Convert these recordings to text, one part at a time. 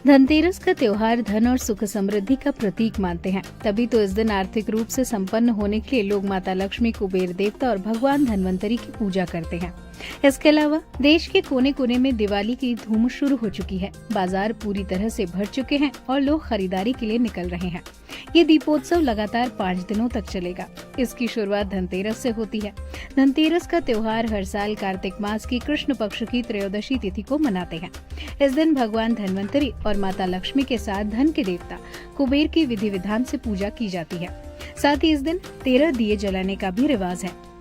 धनतेरस का त्योहार धन और सुख समृद्धि का प्रतीक मानते हैं। तभी तो इस दिन आर्थिक रूप से संपन्न होने के लिए लोग माता लक्ष्मी, कुबेर देवता और भगवान धनवंतरी की पूजा करते हैं। इसके अलावा देश के कोने कोने में दिवाली की धूम शुरू हो चुकी है। बाजार पूरी तरह से भर चुके हैं और लोग खरीदारी के लिए निकल रहे हैं। ये दीपोत्सव लगातार 5 दिनों तक चलेगा। इसकी शुरुआत धनतेरस से होती है। धनतेरस का त्योहार हर साल कार्तिक मास की कृष्ण पक्ष की त्रयोदशी तिथि को मनाते हैं। इस दिन भगवान धनवंतरी और माता लक्ष्मी के साथ धन के देवता कुबेर की विधि विधान से पूजा की जाती है। साथ ही इस दिन 13 दिए जलाने का भी रिवाज है।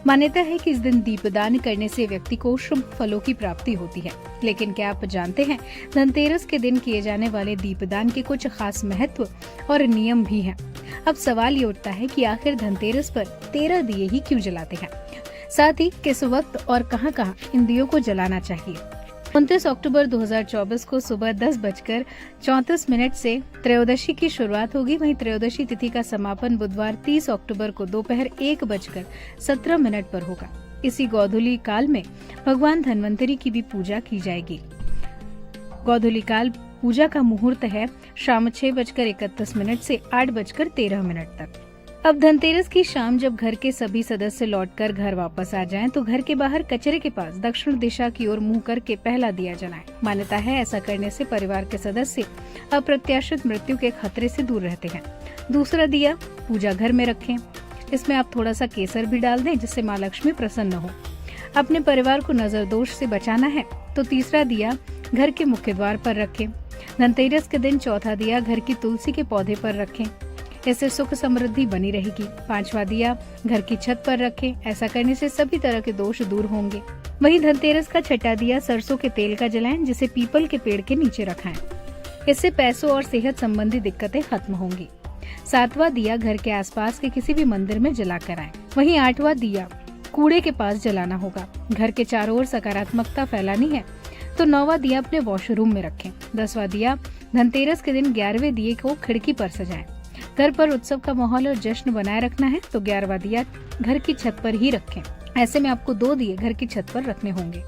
मान्यता है कि इस दिन दीपदान करने से व्यक्ति को शुभ फलों की प्राप्ति होती है। लेकिन क्या आप जानते हैं, धनतेरस के दिन किए जाने वाले दीपदान के कुछ खास महत्व और नियम भी हैं। अब सवाल ये उठता है कि आखिर धनतेरस पर 13 दिए ही क्यों जलाते हैं? साथ ही किस वक्त और कहां-कहां इन दियों को जलाना चाहिए? 29 अक्टूबर 2024 को सुबह 10:34 से त्रयोदशी की शुरुआत होगी। वहीं त्रयोदशी तिथि का समापन बुधवार 30 अक्टूबर को दोपहर 1:17 पर होगा। इसी गोधूली काल में भगवान धनवंतरी की भी पूजा की जाएगी। गोधूली काल पूजा का मुहूर्त है शाम 6:31 से 8:13 तक। अब धनतेरस की शाम जब घर के सभी सदस्य लौटकर घर वापस आ जाएं, तो घर के बाहर कचरे के पास दक्षिण दिशा की ओर मुंह करके पहला दिया जलाएं। मान्यता है ऐसा करने से परिवार के सदस्य अप्रत्याशित मृत्यु के खतरे से दूर रहते हैं। दूसरा दिया पूजा घर में रखें। इसमें आप थोड़ा सा केसर भी डाल दें, जिससे माँ लक्ष्मी प्रसन्न हो। अपने परिवार को नजर दोष से बचाना है तो तीसरा दिया घर के मुख्य द्वार पर रखें। धनतेरस के दिन चौथा दिया घर की तुलसी के पौधे पर रखें। इससे सुख समृद्धि बनी रहेगी। 5वां दिया घर की छत पर रखें। ऐसा करने से सभी तरह के दोष दूर होंगे। वहीं धनतेरस का छठा दिया सरसों के तेल का जलाएं, जिसे पीपल के पेड़ के नीचे रखाएं। इससे पैसों और सेहत संबंधी दिक्कतें खत्म होंगी। 7वां दिया घर के आसपास के किसी भी मंदिर में जला कर आएं। वहीं 8वां दिया कूड़े के पास जलाना होगा। घर के चारों ओर सकारात्मकता फैलानी है तो 9वां दिया अपने वॉशरूम में रखें। 10वां दिया धनतेरस के दिन 11वें दिए को खिड़की पर सजाएं। घर पर उत्सव का माहौल और जश्न बनाए रखना है तो 11वां दिया घर की छत पर ही रखें। ऐसे में आपको 2 दिए घर की छत पर रखने होंगे।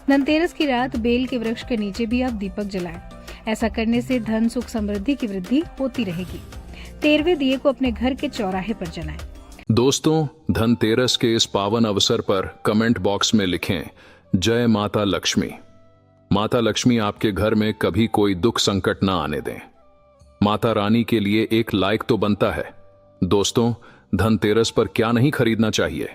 धनतेरस की रात बेल के वृक्ष के नीचे भी आप दीपक जलाएं। ऐसा करने से धन सुख समृद्धि की वृद्धि होती रहेगी। 13वें दिए को अपने घर के चौराहे पर जलाएं। दोस्तों, धनतेरस के इस पावन अवसर पर कमेंट बॉक्स में लिखें जय माता लक्ष्मी। माता लक्ष्मी आपके घर में कभी कोई दुख संकट ना आने दें। माता रानी के लिए एक लाइक तो बनता है। दोस्तों, धनतेरस पर क्या नहीं खरीदना चाहिए?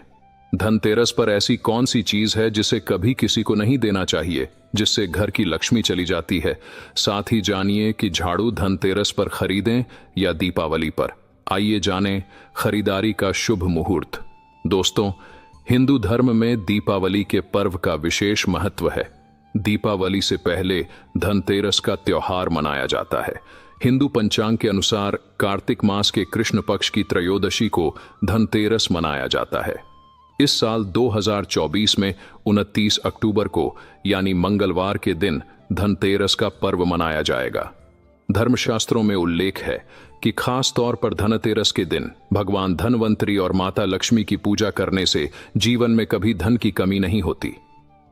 धनतेरस पर ऐसी कौन सी चीज है जिसे कभी किसी को नहीं देना चाहिए, जिससे घर की लक्ष्मी चली जाती है? साथ ही जानिए कि झाड़ू धनतेरस पर खरीदें या दीपावली पर। आइए जानें खरीदारी का शुभ मुहूर्त। दोस्तों, हिंदू धर्म में दीपावली के पर्व का विशेष महत्व है। दीपावली से पहले धनतेरस का त्योहार मनाया जाता है। हिंदू पंचांग के अनुसार कार्तिक मास के कृष्ण पक्ष की त्रयोदशी को धनतेरस मनाया जाता है। इस साल 2024 में 29 अक्टूबर को यानी मंगलवार के दिन धनतेरस का पर्व मनाया जाएगा। धर्मशास्त्रों में उल्लेख है कि खास तौर पर धनतेरस के दिन भगवान धनवंतरी और माता लक्ष्मी की पूजा करने से जीवन में कभी धन की कमी नहीं होती।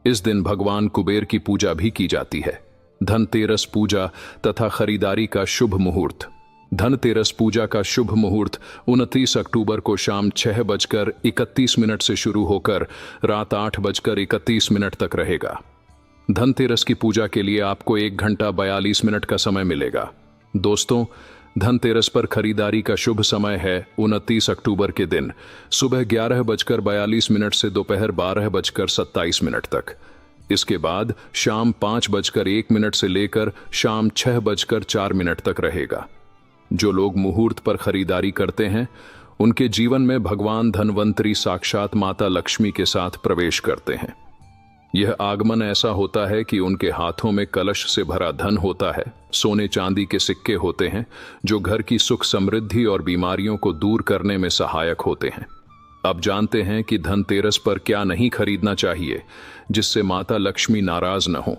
इस दिन भगवान कुबेर की पूजा भी की जाती है। धनतेरस पूजा तथा खरीदारी का शुभ मुहूर्त। धनतेरस पूजा का शुभ मुहूर्त 29 अक्टूबर को शाम 6:31 से शुरू होकर रात 8:31 तक रहेगा। धनतेरस की पूजा के लिए आपको 1 घंटा 42 मिनट का समय मिलेगा। दोस्तों, धनतेरस पर खरीदारी का शुभ समय है 29 अक्टूबर के दिन सुबह 11:42 से दोपहर 12:27 तक। इसके बाद शाम 5:01 से लेकर शाम 6:04 तक रहेगा। जो लोग मुहूर्त पर खरीदारी करते हैं, उनके जीवन में भगवान धनवंतरी साक्षात माता लक्ष्मी के साथ प्रवेश करते हैं। यह आगमन ऐसा होता है कि उनके हाथों में कलश से भरा धन होता है। सोने चांदी के सिक्के होते हैं जो घर की सुख समृद्धि और बीमारियों को दूर करने में सहायक होते हैं। अब जानते हैं कि धनतेरस पर क्या नहीं खरीदना चाहिए जिससे माता लक्ष्मी नाराज न हो।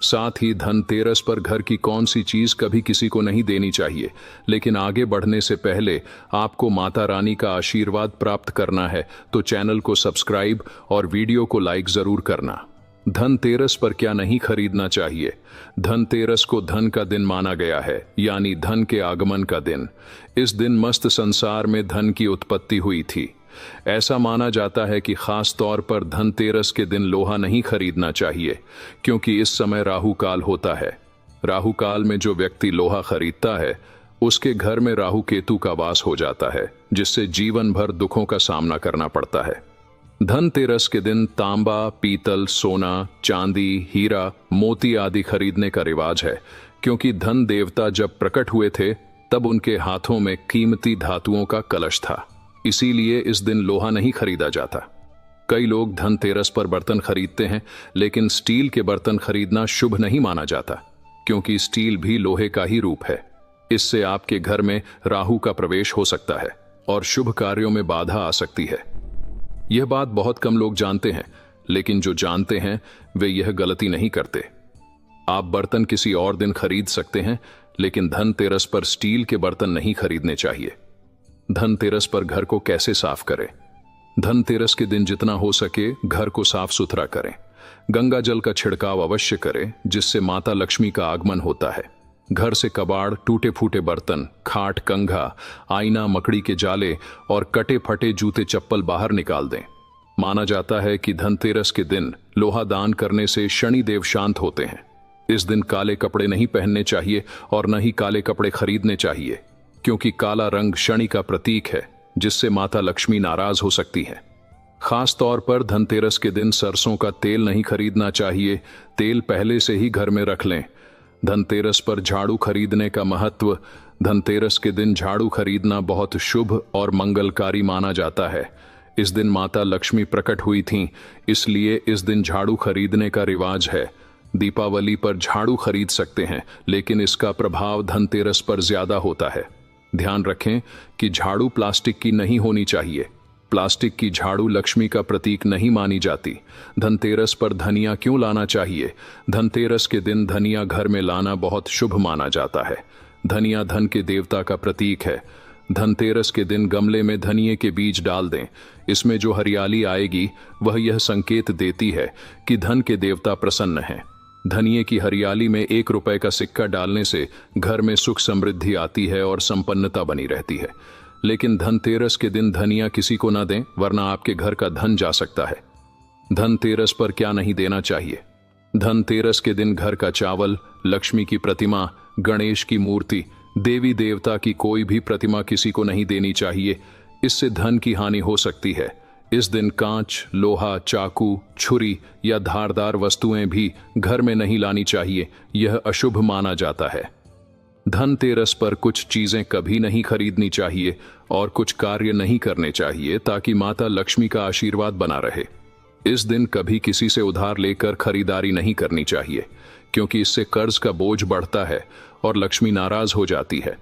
साथ ही धनतेरस पर घर की कौन सी चीज कभी किसी को नहीं देनी चाहिए। लेकिन आगे बढ़ने से पहले आपको माता रानी का आशीर्वाद प्राप्त करना है तो चैनल को सब्सक्राइब और वीडियो को लाइक जरूर करना। धनतेरस पर क्या नहीं खरीदना चाहिए। धनतेरस को धन का दिन माना गया है, यानी धन के आगमन का दिन। इस दिन मस्त संसार में धन की उत्पत्ति हुई थी। ऐसा माना जाता है कि खास तौर पर धनतेरस के दिन लोहा नहीं खरीदना चाहिए, क्योंकि इस समय राहु काल होता है। राहु काल में जो व्यक्ति लोहा खरीदता है उसके घर में राहु केतु का वास हो जाता है, जिससे जीवन भर दुखों का सामना करना पड़ता है। धनतेरस के दिन तांबा, पीतल, सोना, चांदी, हीरा, मोती आदि खरीदने का रिवाज है, क्योंकि धन देवता जब प्रकट हुए थे तब उनके हाथों में कीमती धातुओं का कलश था। इसीलिए इस दिन लोहा नहीं खरीदा जाता। कई लोग धनतेरस पर बर्तन खरीदते हैं, लेकिन स्टील के बर्तन खरीदना शुभ नहीं माना जाता, क्योंकि स्टील भी लोहे का ही रूप है। इससे आपके घर में राहु का प्रवेश हो सकता है और शुभ कार्यों में बाधा आ सकती है। यह बात बहुत कम लोग जानते हैं, लेकिन जो जानते हैं वे यह गलती नहीं करते। आप बर्तन किसी और दिन खरीद सकते हैं, लेकिन धनतेरस पर स्टील के बर्तन नहीं खरीदने चाहिए। धनतेरस पर घर को कैसे साफ करें? धनतेरस के दिन जितना हो सके घर को साफ सुथरा करें। गंगा जल का छिड़काव अवश्य करें, जिससे माता लक्ष्मी का आगमन होता है। घर से कबाड़, टूटे फूटे बर्तन, खाट, कंघा, आईना, मकड़ी के जाले और कटे फटे जूते चप्पल बाहर निकाल दें। माना जाता है कि धनतेरस के दिन लोहा दान करने से शनि देव शांत होते हैं। इस दिन काले कपड़े नहीं पहनने चाहिए और न ही काले कपड़े खरीदने चाहिए, क्योंकि काला रंग शनि का प्रतीक है, जिससे माता लक्ष्मी नाराज हो सकती है। खास तौर पर धनतेरस के दिन सरसों का तेल नहीं खरीदना चाहिए। तेल पहले से ही घर में रख लें। धनतेरस पर झाड़ू खरीदने का महत्व। धनतेरस के दिन झाड़ू खरीदना बहुत शुभ और मंगलकारी माना जाता है। इस दिन माता लक्ष्मी प्रकट हुई थीं, इसलिए इस दिन झाड़ू खरीदने का रिवाज है। दीपावली पर झाड़ू खरीद सकते हैं, लेकिन इसका प्रभाव धनतेरस पर ज्यादा होता है। ध्यान रखें कि झाड़ू प्लास्टिक की नहीं होनी चाहिए। प्लास्टिक की झाड़ू लक्ष्मी का प्रतीक नहीं मानी जाती। धनतेरस पर धनिया क्यों लाना चाहिए? धनतेरस के दिन धनिया घर में लाना बहुत शुभ माना जाता है। धनिया धन के देवता का प्रतीक है। धनतेरस के दिन गमले में धनिये के बीज डाल दें। इसमें जो हरियाली आएगी वह यह संकेत देती है कि धन के देवता प्रसन्न हैं। धनिये की हरियाली में 1 रुपए का सिक्का डालने से घर में सुख समृद्धि आती है और संपन्नता बनी रहती है। लेकिन धनतेरस के दिन धनिया किसी को न दें, वरना आपके घर का धन जा सकता है। धनतेरस पर क्या नहीं देना चाहिए? धनतेरस के दिन घर का चावल, लक्ष्मी की प्रतिमा, गणेश की मूर्ति, देवी देवता की कोई भी प्रतिमा किसी को नहीं देनी चाहिए। इससे धन की हानि हो सकती है। इस दिन कांच, लोहा, चाकू, छुरी या धारदार वस्तुएं भी घर में नहीं लानी चाहिए। यह अशुभ माना जाता है। धनतेरस पर कुछ चीजें कभी नहीं खरीदनी चाहिए और कुछ कार्य नहीं करने चाहिए, ताकि माता लक्ष्मी का आशीर्वाद बना रहे। इस दिन कभी किसी से उधार लेकर खरीदारी नहीं करनी चाहिए, क्योंकि इससे कर्ज का बोझ बढ़ता है और लक्ष्मी नाराज हो जाती है।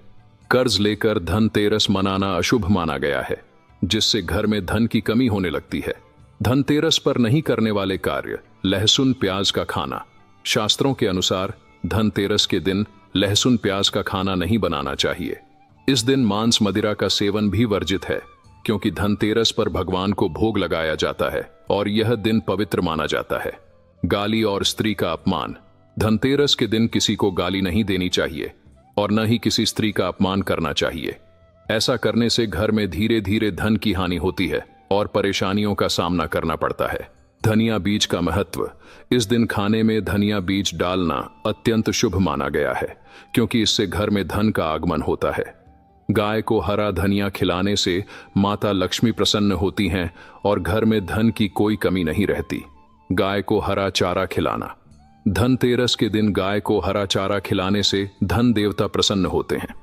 कर्ज लेकर धनतेरस मनाना अशुभ माना गया है, जिससे घर में धन की कमी होने लगती है। धनतेरस पर नहीं करने वाले कार्य: लहसुन प्याज का खाना। शास्त्रों के अनुसार धनतेरस के दिन लहसुन प्याज का खाना नहीं बनाना चाहिए। इस दिन मांस मदिरा का सेवन भी वर्जित है, क्योंकि धनतेरस पर भगवान को भोग लगाया जाता है और यह दिन पवित्र माना जाता है। गाली और स्त्री का अपमान। धनतेरस के दिन किसी को गाली नहीं देनी चाहिए और न ही किसी स्त्री का अपमान करना चाहिए। ऐसा करने से घर में धीरे धीरे धन की हानि होती है और परेशानियों का सामना करना पड़ता है। धनिया बीज का महत्व। इस दिन खाने में धनिया बीज डालना अत्यंत शुभ माना गया है, क्योंकि इससे घर में धन का आगमन होता है। गाय को हरा धनिया खिलाने से माता लक्ष्मी प्रसन्न होती हैं और घर में धन की कोई कमी नहीं रहती। गाय को हरा चारा खिलाना। धनतेरस के दिन गाय को हरा चारा खिलाने से धन देवता प्रसन्न होते हैं।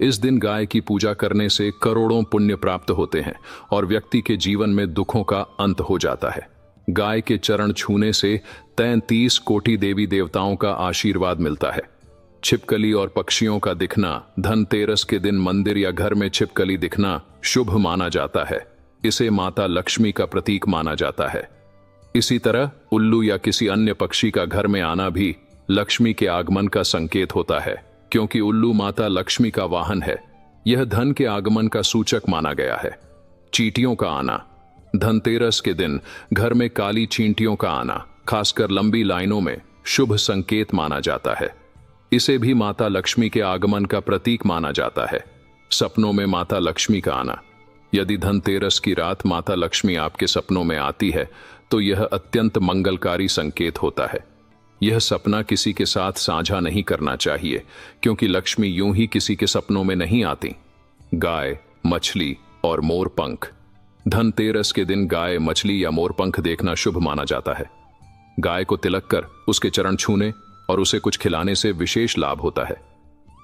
इस दिन गाय की पूजा करने से करोड़ों पुण्य प्राप्त होते हैं और व्यक्ति के जीवन में दुखों का अंत हो जाता है। गाय के चरण छूने से 33 कोटि देवी देवताओं का आशीर्वाद मिलता है। छिपकली और पक्षियों का दिखना। धनतेरस के दिन मंदिर या घर में छिपकली दिखना शुभ माना जाता है। इसे माता लक्ष्मी का प्रतीक माना जाता है। इसी तरह उल्लू या किसी अन्य पक्षी का घर में आना भी लक्ष्मी के आगमन का संकेत होता है, क्योंकि उल्लू माता लक्ष्मी का वाहन है। यह धन के आगमन का सूचक माना गया है। चींटियों का आना। धनतेरस के दिन घर में काली चींटियों का आना खासकर लंबी लाइनों में शुभ संकेत माना जाता है। इसे भी माता लक्ष्मी के आगमन का प्रतीक माना जाता है। सपनों में माता लक्ष्मी का आना। यदि धनतेरस की रात माता लक्ष्मी आपके सपनों में आती है तो यह अत्यंत मंगलकारी संकेत होता है। यह सपना किसी के साथ साझा नहीं करना चाहिए, क्योंकि लक्ष्मी यूं ही किसी के सपनों में नहीं आती। गाय, मछली और मोरपंख। धनतेरस के दिन गाय, मछली या मोरपंख देखना शुभ माना जाता है। गाय को तिलक कर उसके चरण छूने और उसे कुछ खिलाने से विशेष लाभ होता है।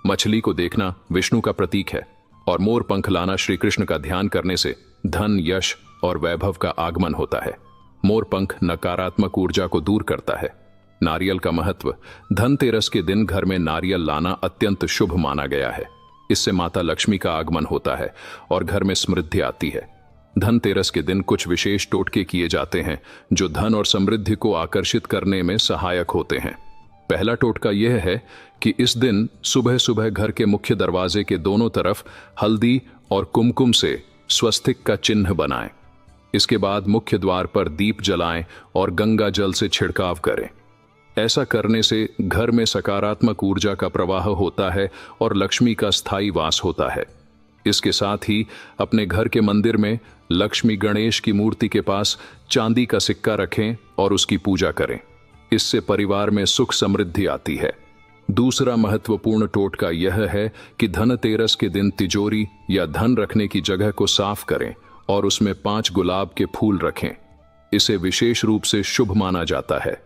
मछली को देखना विष्णु का प्रतीक है और मोरपंख लाना श्री कृष्ण का ध्यान करने से धन, यश और वैभव का आगमन होता है। मोरपंख नकारात्मक ऊर्जा को दूर करता है। नारियल का महत्व। धनतेरस के दिन घर में नारियल लाना अत्यंत शुभ माना गया है। इससे माता लक्ष्मी का आगमन होता है और घर में समृद्धि आती है। धनतेरस के दिन कुछ विशेष टोटके किए जाते हैं जो धन और समृद्धि को आकर्षित करने में सहायक होते हैं। पहला टोटका यह है कि इस दिन सुबह सुबह घर के मुख्य दरवाजे के दोनों तरफ हल्दी और कुमकुम से स्वस्तिक का चिन्ह बनाएं। इसके बाद मुख्य द्वार पर दीप जलाएं और गंगा जल से छिड़काव करें। ऐसा करने से घर में सकारात्मक ऊर्जा का प्रवाह होता है और लक्ष्मी का स्थायी वास होता है। इसके साथ ही अपने घर के मंदिर में लक्ष्मी गणेश की मूर्ति के पास चांदी का सिक्का रखें और उसकी पूजा करें। इससे परिवार में सुख समृद्धि आती है। दूसरा महत्वपूर्ण टोटका यह है कि धनतेरस के दिन तिजोरी या धन रखने की जगह को साफ करें और उसमें 5 गुलाब के फूल रखें। इसे विशेष रूप से शुभ माना जाता है।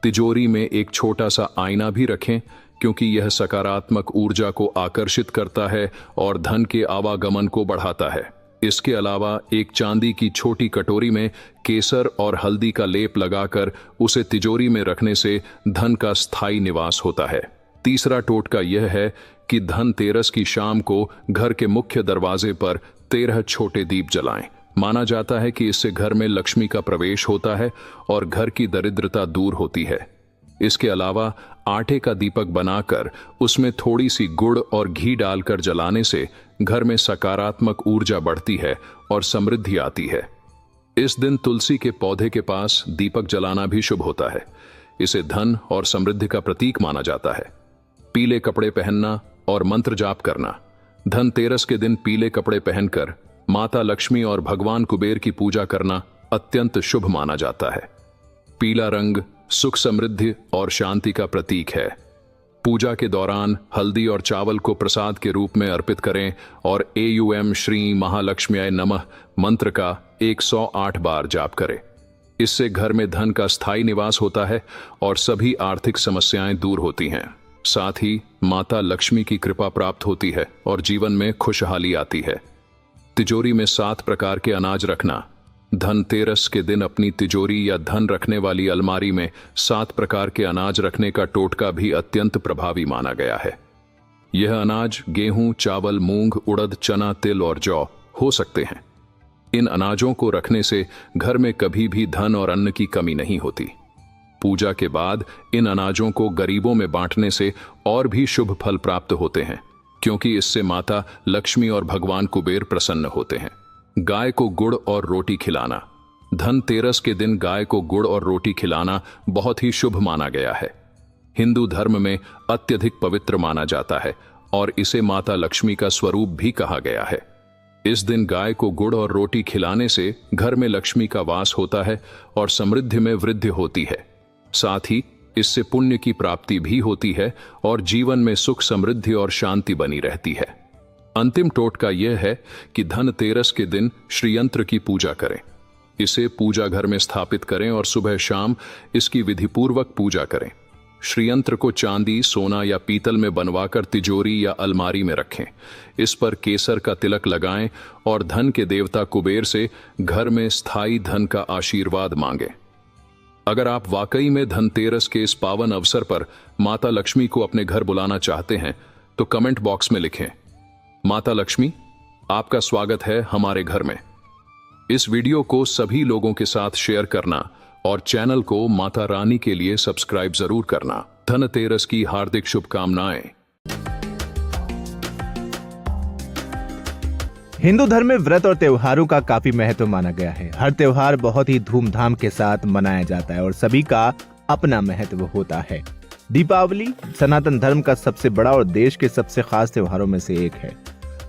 तिजोरी में एक छोटा सा आईना भी रखें, क्योंकि यह सकारात्मक ऊर्जा को आकर्षित करता है और धन के आवागमन को बढ़ाता है। इसके अलावा एक चांदी की छोटी कटोरी में केसर और हल्दी का लेप लगाकर उसे तिजोरी में रखने से धन का स्थायी निवास होता है। तीसरा टोटका यह है कि धनतेरस की शाम को घर के मुख्य दरवाजे पर 13 छोटे दीप जलाएं। माना जाता है कि इससे घर में लक्ष्मी का प्रवेश होता है और घर की दरिद्रता दूर होती है। इसके अलावा आटे का दीपक बनाकर उसमें थोड़ी सी गुड़ और घी डालकर जलाने से घर में सकारात्मक ऊर्जा बढ़ती है और समृद्धि आती है। इस दिन तुलसी के पौधे के पास दीपक जलाना भी शुभ होता है। इसे धन और समृद्धि का प्रतीक माना जाता है। पीले कपड़े पहनना और मंत्र जाप करना। धनतेरस के दिन पीले कपड़े पहनकर माता लक्ष्मी और भगवान कुबेर की पूजा करना अत्यंत शुभ माना जाता है। पीला रंग सुख, समृद्धि और शांति का प्रतीक है। पूजा के दौरान हल्दी और चावल को प्रसाद के रूप में अर्पित करें और एयूएम श्री महालक्ष्म्याय नमः मंत्र का 108 बार जाप करें। इससे घर में धन का स्थायी निवास होता है और सभी आर्थिक समस्याएं दूर होती हैं। साथ ही माता लक्ष्मी की कृपा प्राप्त होती है और जीवन में खुशहाली आती है। तिजोरी में 7 प्रकार के अनाज रखना। धनतेरस के दिन अपनी तिजोरी या धन रखने वाली अलमारी में 7 प्रकार के अनाज रखने का टोटका भी अत्यंत प्रभावी माना गया है। यह अनाज गेहूं, चावल, मूंग, उड़द, चना, तिल और जौ हो सकते हैं। इन अनाजों को रखने से घर में कभी भी धन और अन्न की कमी नहीं होती। पूजा के बाद इन अनाजों को गरीबों में बांटने से और भी शुभ फल प्राप्त होते हैं, क्योंकि इससे माता लक्ष्मी और भगवान कुबेर प्रसन्न होते हैं। गाय को गुड़ और रोटी खिलाना। धनतेरस के दिन गाय को गुड़ और रोटी खिलाना बहुत ही शुभ माना गया है। हिंदू धर्म में अत्यधिक पवित्र माना जाता है और इसे माता लक्ष्मी का स्वरूप भी कहा गया है। इस दिन गाय को गुड़ और रोटी खिलाने से घर में लक्ष्मी का वास होता है और समृद्धि में वृद्धि होती है। साथ ही इससे पुण्य की प्राप्ति भी होती है और जीवन में सुख, समृद्धि और शांति बनी रहती है। अंतिम टोटका यह है कि धनतेरस के दिन श्रीयंत्र की पूजा करें। इसे पूजा घर में स्थापित करें और सुबह शाम इसकी विधिपूर्वक पूजा करें। श्रीयंत्र को चांदी, सोना या पीतल में बनवाकर तिजोरी या अलमारी में रखें। इस पर केसर का तिलक लगाएं और धन के देवता कुबेर से घर में स्थायी धन का आशीर्वाद मांगें। अगर आप वाकई में धनतेरस के इस पावन अवसर पर माता लक्ष्मी को अपने घर बुलाना चाहते हैं तो कमेंट बॉक्स में लिखें, माता लक्ष्मी, आपका स्वागत है हमारे घर में। इस वीडियो को सभी लोगों के साथ शेयर करना और चैनल को माता रानी के लिए सब्सक्राइब जरूर करना। धनतेरस की हार्दिक शुभकामनाएं। हिंदू धर्म में व्रत और त्योहारों का काफी महत्व माना गया है। हर त्योहार बहुत ही धूमधाम के साथ मनाया जाता है और सभी का अपना महत्व होता है। दीपावली सनातन धर्म का सबसे बड़ा और देश के सबसे खास त्योहारों में से एक है।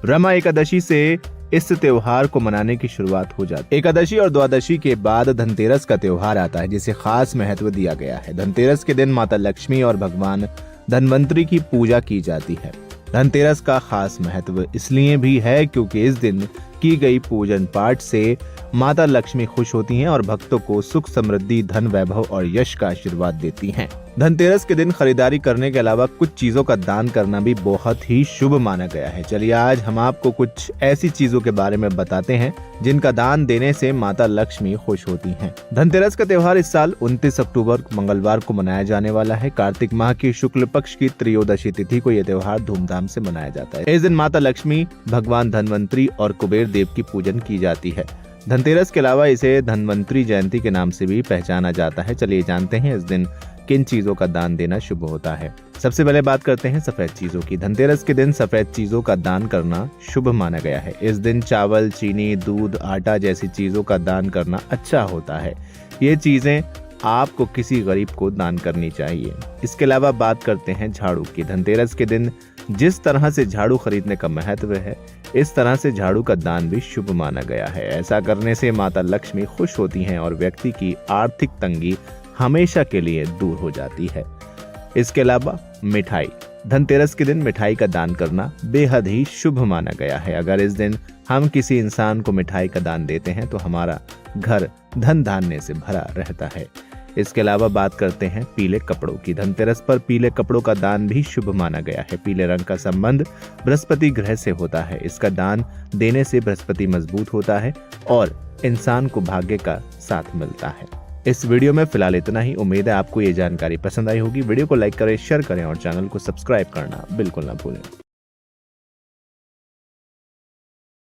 रमा एकादशी से इस त्योहार को मनाने की शुरुआत हो जाती है। एकादशी और द्वादशी के बाद धनतेरस का त्योहार आता है, जिसे खास महत्व दिया गया है। धनतेरस के दिन माता लक्ष्मी और भगवान धनवंतरी की पूजा की जाती है। धनतेरस का खास महत्व इसलिए भी है क्योंकि इस दिन की गई पूजन पाठ से माता लक्ष्मी खुश होती हैं और भक्तों को सुख समृद्धि, धन वैभव और यश का आशीर्वाद देती हैं। धनतेरस के दिन खरीदारी करने के अलावा कुछ चीजों का दान करना भी बहुत ही शुभ माना गया है। चलिए आज हम आपको कुछ ऐसी चीजों के बारे में बताते हैं जिनका दान देने से माता लक्ष्मी खुश होती हैं। धनतेरस का त्योहार इस साल 29 अक्टूबर मंगलवार को मनाया जाने वाला है। कार्तिक माह की शुक्ल पक्ष की त्रयोदशी तिथि को यह त्योहार धूमधाम से मनाया जाता है। इस दिन माता लक्ष्मी, भगवान धनवंतरी और कुबेर देव की पूजन की जाती है। धनतेरस के अलावा इसे धनवंतरी जयंती के नाम से भी पहचाना जाता है। चलिए जानते हैं इस दिन किन चीजों का दान देना शुभ होता है। सबसे पहले बात करते हैं सफेद चीजों की। धनतेरस के दिन सफेद चीजों का दान करना शुभ माना गया है। इस दिन चावल, चीनी, दूध, आटा जैसी चीजों का दान करना अच्छा होता है। ये चीजें आपको किसी गरीब को दान करनी चाहिए। इसके अलावा बात करते हैं झाड़ू की। धनतेरस के दिन जिस तरह से झाड़ू खरीदने का महत्व है, इस तरह से झाड़ू का दान भी शुभ माना गया है। ऐसा करने से माता लक्ष्मी खुश होती हैं और व्यक्ति की आर्थिक तंगी हमेशा के लिए दूर हो जाती है। इसके अलावा मिठाई। धनतेरस के दिन मिठाई का दान करना बेहद ही शुभ माना गया है। अगर इस दिन हम किसी इंसान को मिठाई का दान देते हैं तो हमारा घर धन धान्य से भरा रहता है। इसके अलावा बात करते हैं पीले कपड़ों की। धनतेरस पर पीले कपड़ों का दान भी शुभ माना गया है। पीले रंग का संबंध बृहस्पति ग्रह से होता है। इसका दान देने से बृहस्पति मजबूत होता है और इंसान को भाग्य का साथ मिलता है। इस वीडियो में फिलहाल इतना ही। उम्मीद है आपको ये जानकारी पसंद आई होगी। वीडियो को लाइक करें, शेयर करें और चैनल को सब्सक्राइब करना बिल्कुल ना भूलें।